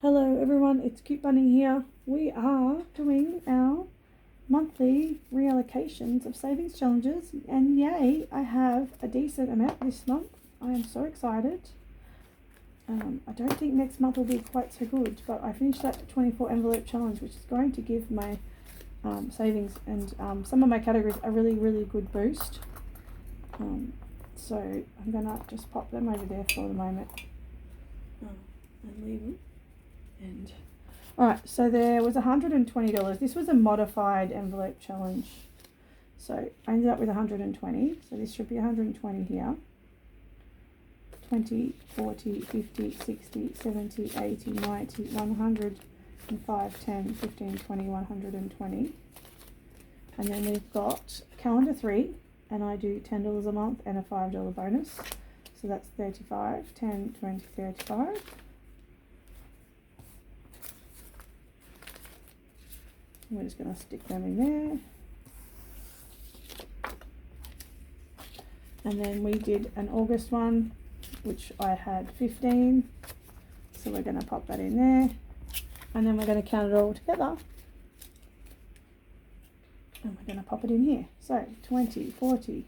Hello everyone, it's Cute Bunny here. We are doing our monthly reallocations of savings challenges, and yay, I have a decent amount this month. I am so excited. I don't think next month will be quite so good, but I finished that 24 envelope challenge, which is going to give my savings and some of my categories a really good boost. So I'm gonna just pop them over there for the moment and leave them. And alright, so there was $120. This was a modified envelope challenge, so I ended up with 120, so this should be 120 here. 20, 40, 50, 60, 70, 80, 90, 100, and 5, 10, 15, 20, 120. And then we've got calendar 3, and I do $10 a month and a $5 bonus, so that's 35, 10, 20, 35. We're just going to stick them in there. And then we did an August one, which I had 15. So we're going to pop that in there. And then we're going to count it all together. And we're going to pop it in here. So 20, 40,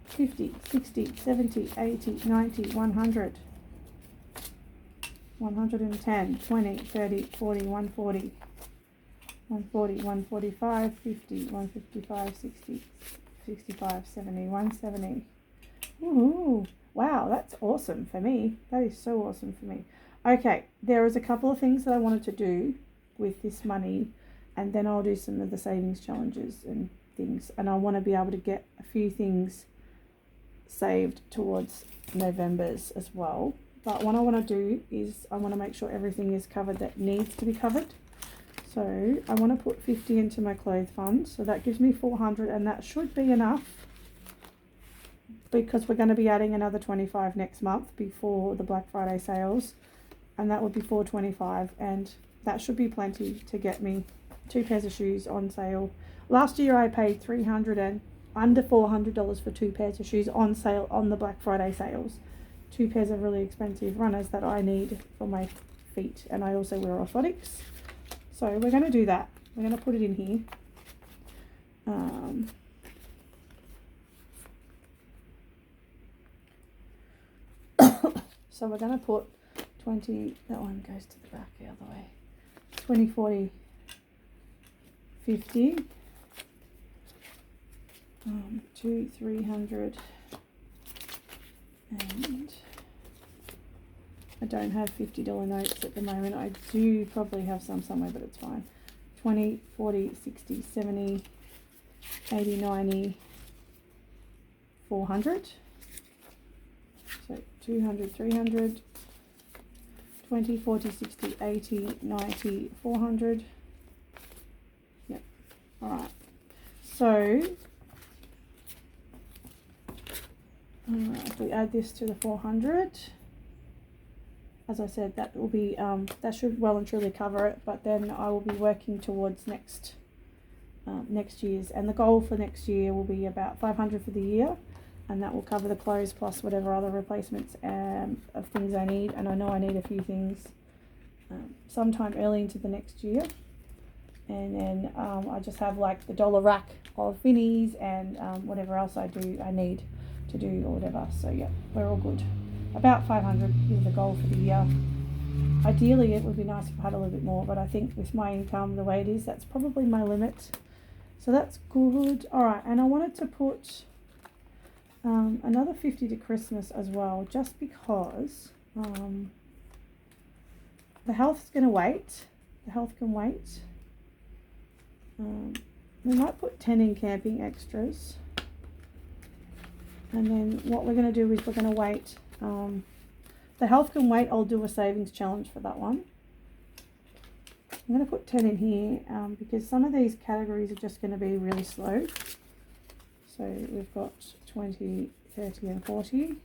50, 60, 70, 80, 90, 100. 110, 20, 30, 40, 140, 140, 145, 50, 155, 60, 65, 70, 170. Ooh, wow, that's awesome for me. That is so awesome for me. Okay, there is a couple of things that I wanted to do with this money, and then I'll do some of the savings challenges and things. And I want to be able to get a few things saved towards November's as well. But what I want to do is I want to make sure everything is covered that needs to be covered. So I want to put 50 into my clothes fund. So that gives me 400, and that should be enough because we're going to be adding another 25 next month before the Black Friday sales. And that would be 425, and that should be plenty to get me 2 pairs of shoes on sale. Last year I paid under $400 for 2 pairs of shoes on sale on the Black Friday sales. 2 pairs of really expensive runners that I need for my feet, and I also wear orthotics. So we're going to do that. We're going to put it in here. So we're going to put 20, that one goes to the back the other way. 20, 40, 50, 2, 300, and I don't have $50 notes at the moment. I do probably have some somewhere, but it's fine. 20, 40, 60, 70, 80, 90, 400. So 200, 300, 20, 40, 60, 80, 90, 400. Yep. All right. So if we add this to the 400, as I said, that will be that should well and truly cover it. But then I will be working towards next year's, and the goal for next year will be about 500 for the year, and that will cover the clothes plus whatever other replacements of things I need. And I know I need a few things sometime early into the next year. And then I just have like the dollar rack of Vinnies and whatever else I need to do or whatever. So yeah, we're all good. About 500 is the goal for the year. Ideally it would be nice if I had a little bit more, but I think with my income the way it is, that's probably my limit. So that's good. Alright, and I wanted to put another 50 to Christmas as well, just because the health's going to wait. The health can wait. We might put 10 in camping extras. And then what we're going to do is we're going to wait. The health can wait. I'll do a savings challenge for that one. I'm going to put 10 in here because some of these categories are just going to be really slow. So we've got 20, 30 and 40.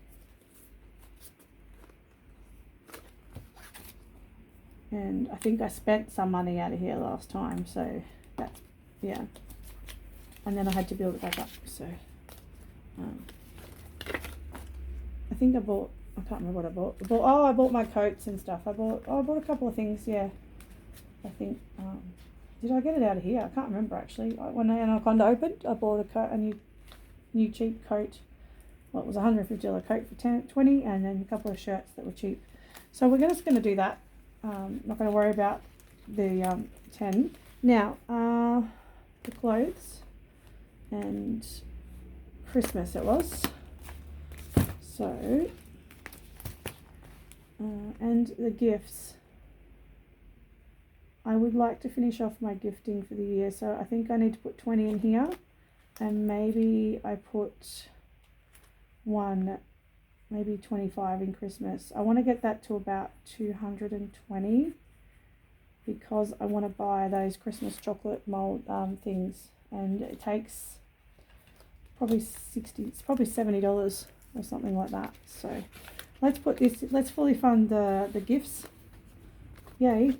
And I think I spent some money out of here last time. So that's, yeah. And then I had to build it back up. So I think I bought I can't remember what I bought. I bought my coats and stuff. I bought a couple of things, yeah. I think, did I get it out of here? I can't remember actually. When Anaconda opened, I bought a new cheap coat. Well, it was a $150 coat for $20, and then a couple of shirts that were cheap. So we're just going to do that. Not going to worry about the 10. Now, the clothes and Christmas it was. So, and the gifts. I would like to finish off my gifting for the year, so I think I need to put 20 in here, and maybe I put maybe 25 in Christmas. I want to get that to about 220 because I want to buy those Christmas chocolate mold things, and it takes probably $70 or something like that. So let's fully fund the gifts. Yay.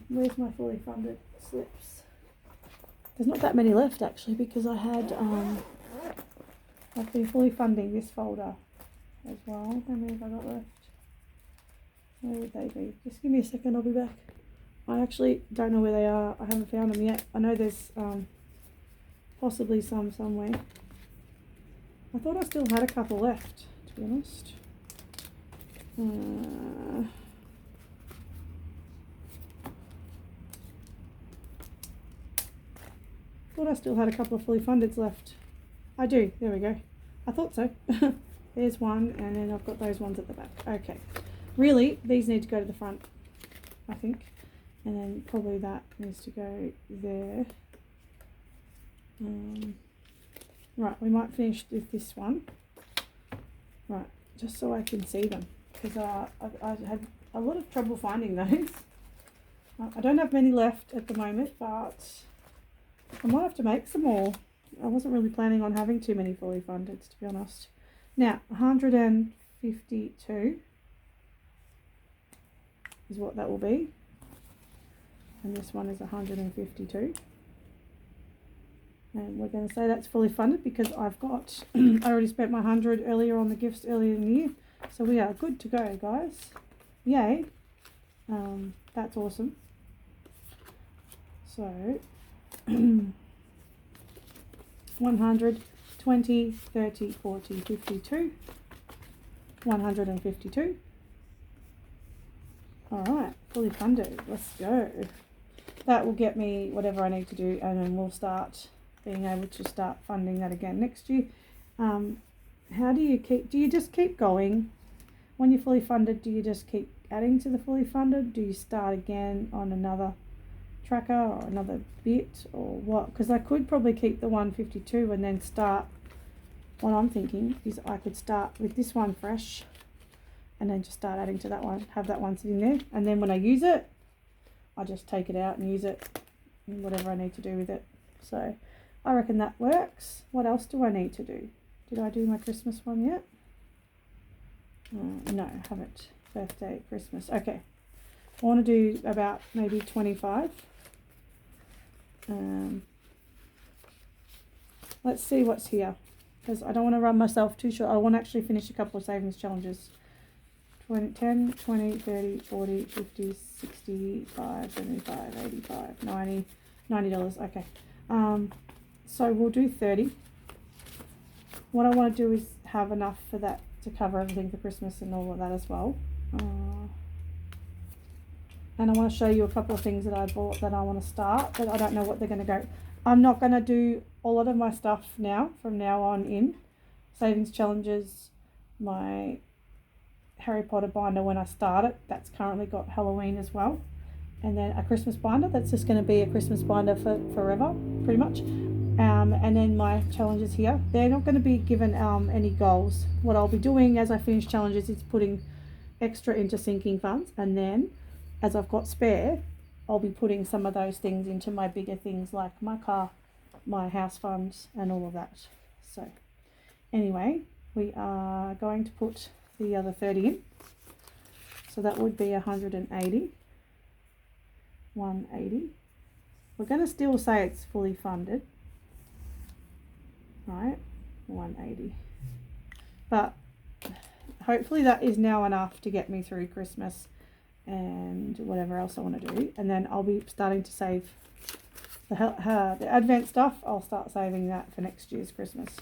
Where's my fully funded slips? There's not that many left actually, because I've been fully funding this folder as well. How many have I got left? Where would they be? Just give me a second, I'll be back. I actually don't know where they are. I haven't found them yet. I know there's possibly some somewhere. I thought I still had a couple left, to be honest. Thought I still had a couple of fully fundeds left. I do, there we go. I thought so. There's one, and then I've got those ones at the back. Okay. Really, these need to go to the front, I think. And then probably that needs to go there. Right, we might finish with this one. Right, just so I can see them. Because I had a lot of trouble finding those. I don't have many left at the moment, but I might have to make some more. I wasn't really planning on having too many fully funded, to be honest. Now, 152 is what that will be. And this one is 152. And we're going to say that's fully funded because I've got, I already spent my 100 earlier on the gifts earlier in the year. So we are good to go, guys. Yay. That's awesome. So, 100, 20, 30, 40, 52, 152. Alright, fully funded. Let's go. That will get me whatever I need to do, and then we'll start being able to start funding that again next year. How do you just keep going when you're fully funded? Do you just keep adding to the fully funded? Do you start again on another tracker or another bit, or what? Because I could probably keep the 152 and then start. What I'm thinking is I could start with this one fresh and then just start adding to that one, have that one sitting there, and then when I use it, I just take it out and use it and whatever I need to do with it. So I reckon that works. What else do I need to do? Did I do my Christmas one yet? No, I haven't. Birthday, Christmas. Okay. I want to do about maybe 25. Let's see what's here, because I don't want to run myself too short. I want to actually finish a couple of savings challenges. 10, 20, 30, 40, 50, 65, 75, 85, 90, $90. Okay. So we'll do 30. What I want to do is have enough for that to cover everything for Christmas and all of that as well. And I want to show you a couple of things that I bought that I want to start, but I don't know what they're going to go. I'm not going to do a lot of my stuff now, from now on in. Savings challenges, my Harry Potter binder when I start it, that's currently got Halloween as well. And then a Christmas binder, that's just going to be a Christmas binder for forever, pretty much. And then my challenges here, they're not going to be given any goals. What I'll be doing as I finish challenges is putting extra into sinking funds, and then as I've got spare, I'll be putting some of those things into my bigger things like my car, my house funds, and all of that. So anyway, we are going to put the other 30 in. So that would be 180. 180. We're going to still say it's fully funded. Right, 180. But hopefully that is now enough to get me through Christmas and whatever else I want to do. And then I'll be starting to save the Advent stuff. I'll start saving that for next year's Christmas.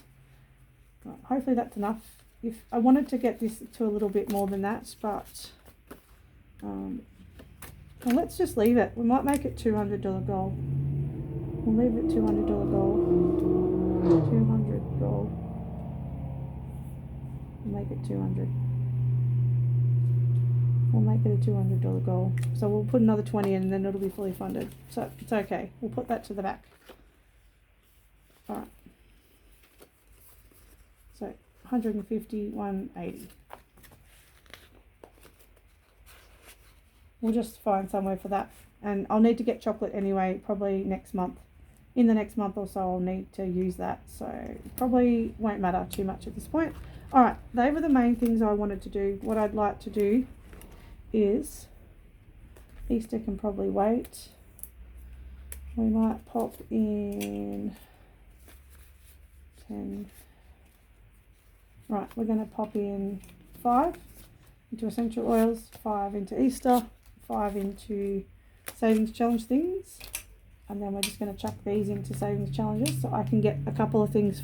Right, hopefully that's enough. If I wanted to get this to a little bit more than that, but well, let's just leave it. We might make it $200 goal. We'll leave it $200 goal. 200 goal. We'll make it 200. We'll make it a $200 goal. So we'll put another 20 in and then it'll be fully funded. So it's okay. We'll put that to the back. Alright. So 150, 180. We'll just find somewhere for that. And I'll need to get chocolate anyway, probably next month. In the next month or so I'll need to use that. So probably won't matter too much at this point. Alright, they were the main things I wanted to do. What I'd like to do is, Easter can probably wait. We might pop in 10. Right, we're going to pop in 5 into essential oils, 5 into Easter, 5 into savings challenge things, and then we're just going to chuck these into savings challenges so I can get a couple of things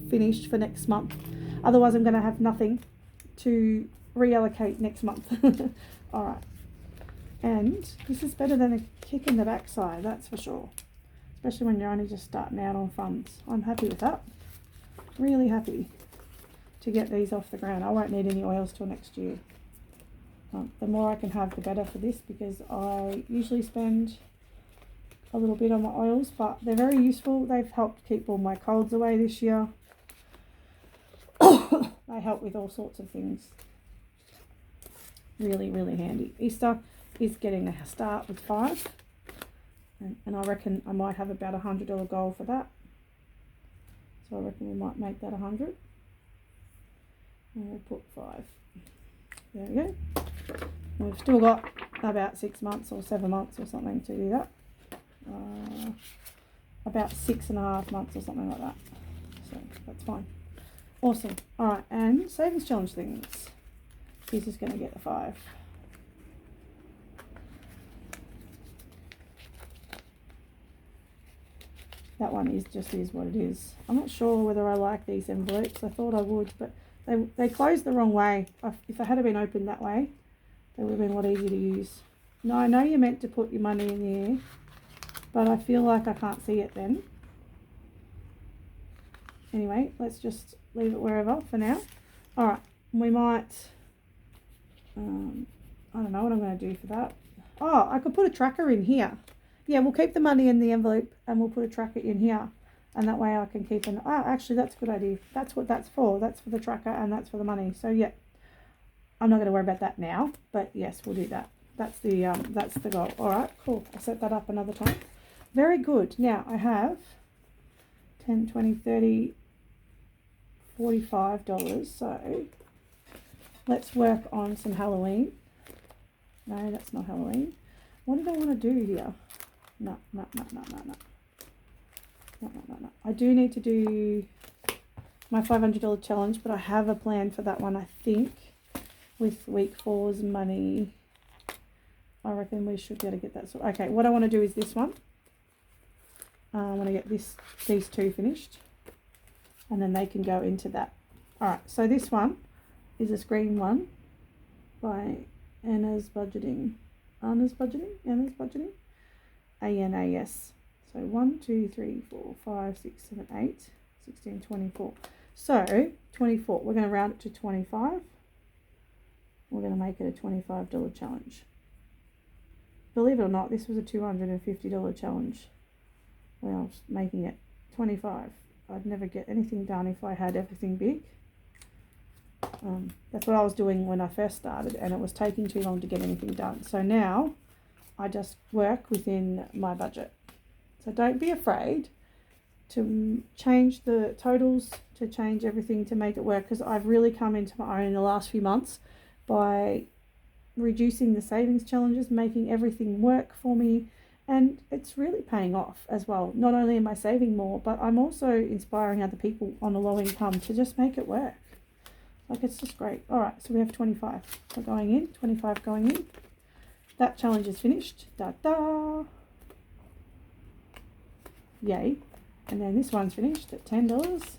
finished for next month. Otherwise I'm going to have nothing to reallocate next month. Alright, and this is better than a kick in the backside, that's for sure, especially when you're only just starting out on funds. I'm happy with that, really happy to get these off the ground. I won't need any oils till next year. The more I can have the better for this, because I usually spend a little bit on my oils, but they're very useful. They've helped keep all my colds away this year. They help with all sorts of things. Really, really handy. Easter is getting a start with 5. And I reckon I might have about $100 goal for that. So I reckon we might make that 100. And we'll put 5. There we go. We've still got about 6 months or 7 months or something to do that. About 6.5 months or something like that. So that's fine. Awesome. Alright, and savings challenge things. This is going to get a 5. That one is what it is. I'm not sure whether I like these envelopes. I thought I would, but they closed the wrong way. If I had been opened that way, they would have been a lot easier to use. Now, I know you're meant to put your money in the air, but I feel like I can't see it then. Anyway, let's just leave it wherever for now. Alright, we might, I don't know what I'm going to do for that. Oh, I could put a tracker in here. Yeah, we'll keep the money in the envelope and we'll put a tracker in here. And that way I can keep an, actually that's a good idea. That's what that's for. That's for the tracker and that's for the money. So yeah, I'm not going to worry about that now, but yes, we'll do that. That's the goal. Alright, cool. I'll set that up another time. Very good. Now I have 10, 20, 30, $45. So let's work on some Halloween. No, that's not Halloween. What did I want to do here? No. I do need to do my $500 challenge, but I have a plan for that one, I think. With week 4's money, I reckon we should be able to get that. So, okay, what I want to do is this one. I want to get these two finished, and then they can go into that. Alright, so this one is a screen one by Anna's Budgeting. Anna's Budgeting? ANAS. So 1, 2, 3, 4, 5, 6, 7, 8, 16, 24. So 24. We're going to round it to 25. We're going to make it a $25 challenge. Believe it or not, this was a $250 challenge. Well, I was making it 25. I'd never get anything done if I had everything big. That's what I was doing when I first started, and it was taking too long to get anything done. So now I just work within my budget. So don't be afraid to change the totals, to change everything to make it work, because I've really come into my own in the last few months by reducing the savings challenges, making everything work for me, and it's really paying off as well. Not only am I saving more, but I'm also inspiring other people on a low income to just make it work. Like, it's just great. All right, so we have 25 going in, 25 going in. That challenge is finished. Da da. Yay. And then this one's finished at $10.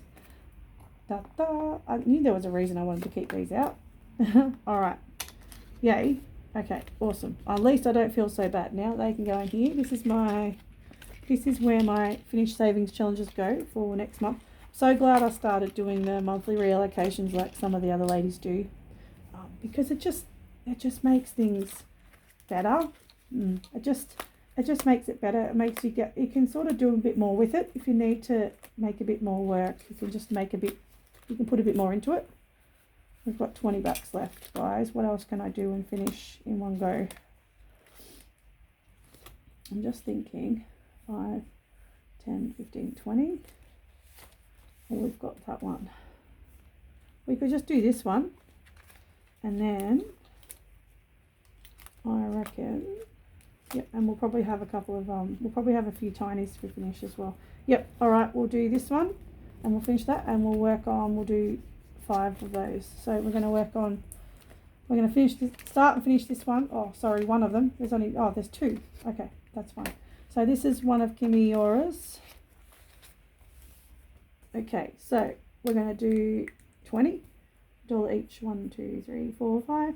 Da da. I knew there was a reason I wanted to keep these out. All right. Yay. Okay, awesome. At least I don't feel so bad now. They can go in here. This is where my finished savings challenges go for next month. So glad I started doing the monthly reallocations like some of the other ladies do, because it just makes things better. It just makes it better. It makes you can sort of do a bit more with it. If you need to make a bit more work, you can just you can put a bit more into it. We've got $20 left, guys. What else can I do and finish in one go? I'm just thinking 5, 10, 15, 20. Well, we've got that one. We could just do this one, and then I reckon, yep, and we'll probably have a couple of we'll probably have a few tinies to finish as well. Yep, all right, we'll do this one and we'll finish that, and we'll do 5 of those. So we're going to finish this, start and finish this one. Oh, sorry, one of them. There's 2. Okay, that's fine. So this is one of Kimmy Yora's. Okay, so we're going to do $20 each. 1, 2, 3, 4, 5,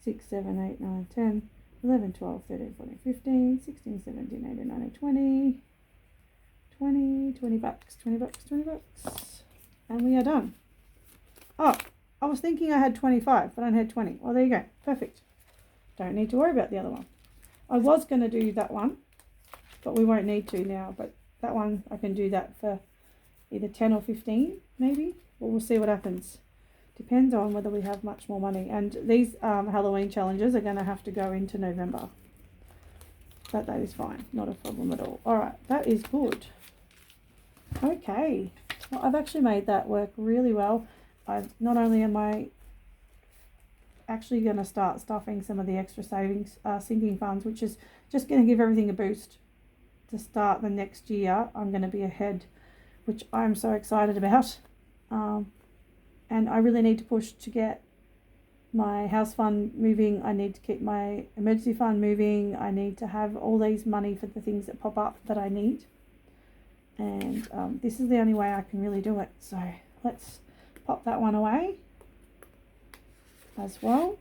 6, 7, 8, 9, 10, 11, 12, 13, 14, 15, 16, 17, 18, 19, 20, $20, $20. And we are done. Oh, I was thinking I had 25, but I only had 20. Well, there you go. Perfect. Don't need to worry about the other one. I was going to do that one, but we won't need to now. But that one, I can do that for either 10 or 15, maybe. Well, we'll see what happens. Depends on whether we have much more money. And these Halloween challenges are going to have to go into November. But that is fine. Not a problem at all. All right, that is good. Okay. Well, I've actually made that work really well. Not only am I actually going to start stuffing some of the extra savings sinking funds, which is just going to give everything a boost to start the next year. I'm going to be ahead, which I'm so excited about. And I really need to push to get my house fund moving. I need to keep my emergency fund moving. I need to have all these money for the things that pop up that I need. And this is the only way I can really do it. So let's pop that one away as well.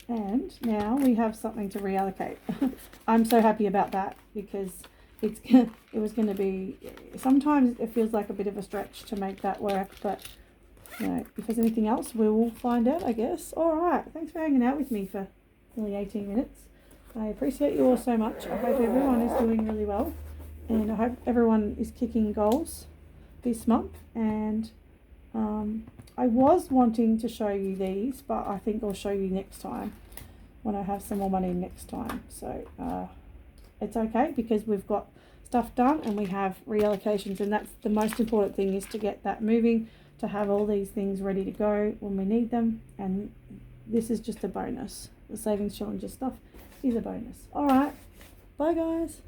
And now we have something to reallocate. I'm so happy about that, because it was going to be, sometimes it feels like a bit of a stretch to make that work, but you know, if there's anything else, we will find out, I guess. All right, thanks for hanging out with me for nearly 18 minutes. I appreciate you all so much. I hope everyone is doing really well, and I hope everyone is kicking goals this month. And I was wanting to show you these, but I think I'll show you next time when I have some more money next time. So it's okay, because we've got stuff done and we have reallocations, and that's the most important thing, is to get that moving, to have all these things ready to go when we need them. And this is just a bonus. The savings challenges stuff is a bonus. All right, bye guys.